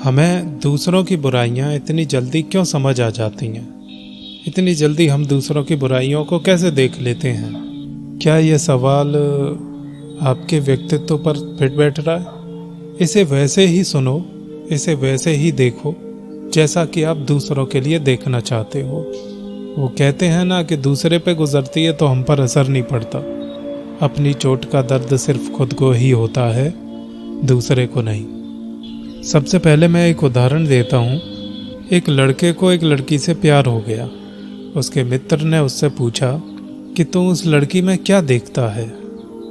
हमें दूसरों की बुराइयां इतनी जल्दी क्यों समझ आ जाती हैं? इतनी जल्दी हम दूसरों की बुराइयों को कैसे देख लेते हैं? क्या यह सवाल आपके व्यक्तित्व पर फिट बैठ रहा है? इसे वैसे ही सुनो, इसे वैसे ही देखो जैसा कि आप दूसरों के लिए देखना चाहते हो। वो कहते हैं ना कि दूसरे पे गुजरती है तो हम पर असर नहीं पड़ता। अपनी चोट का दर्द सिर्फ खुद को ही होता है, दूसरे को नहीं। सबसे पहले मैं एक उदाहरण देता हूँ। एक लड़के को एक लड़की से प्यार हो गया। उसके मित्र ने उससे पूछा कि तू उस लड़की में क्या देखता है?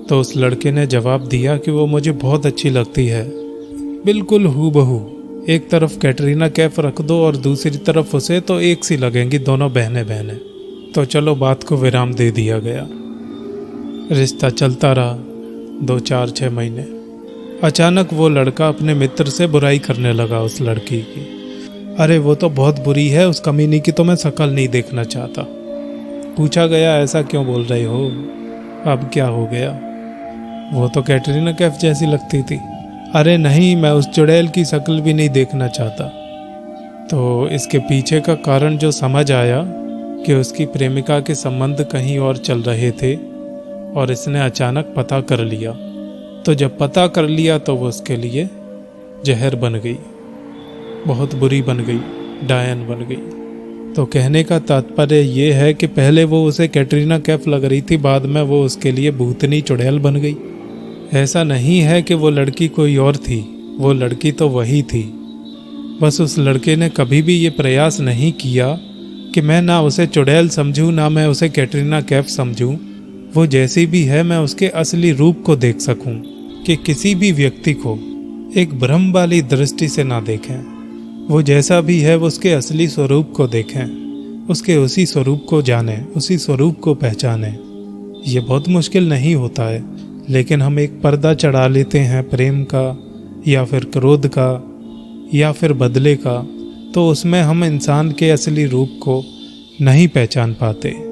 तो उस लड़के ने जवाब दिया कि वो मुझे बहुत अच्छी लगती है, बिल्कुल हूबहू। एक तरफ कैटरीना कैफ रख दो और दूसरी तरफ उसे, तो एक सी लगेंगी दोनों बहने बहने। तो चलो बात को विराम दे दिया गया। रिश्ता चलता रहा 2, 4, 6 महीने। अचानक वो लड़का अपने मित्र से बुराई करने लगा उस लड़की की। अरे वो तो बहुत बुरी है, उस कमीनी की तो मैं शक्ल नहीं देखना चाहता। पूछा गया ऐसा क्यों बोल रहे हो? अब क्या हो गया? वो तो कैटरीना कैफ जैसी लगती थी। अरे नहीं, मैं उस चुड़ैल की शक्ल भी नहीं देखना चाहता। तो इसके पीछे का कारण जो समझ आया कि उसकी प्रेमिका के संबंध कहीं और चल रहे थे और इसने अचानक पता कर लिया। तो जब पता कर लिया तो वो उसके लिए जहर बन गई, बहुत बुरी बन गई, डायन बन गई। तो कहने का तात्पर्य ये है कि पहले वो उसे कैटरीना कैफ लग रही थी, बाद में वो उसके लिए भूतनी चुड़ैल बन गई। ऐसा नहीं है कि वो लड़की कोई और थी, वो लड़की तो वही थी। बस उस लड़के ने कभी भी ये प्रयास नहीं किया कि मैं ना उसे चुड़ैल समझूं, ना मैं उसे कैटरीना कैफ समझूं। वो जैसी भी है मैं उसके असली रूप को देख सकूं, कि किसी भी व्यक्ति को एक भ्रम वाली दृष्टि से ना देखें। वो जैसा भी है वो उसके असली स्वरूप को देखें, उसके उसी स्वरूप को जानें, उसी स्वरूप को पहचानें। ये बहुत मुश्किल नहीं होता है, लेकिन हम एक पर्दा चढ़ा लेते हैं प्रेम का, या फिर क्रोध का, या फिर बदले का। तो उसमें हम इंसान के असली रूप को नहीं पहचान पाते।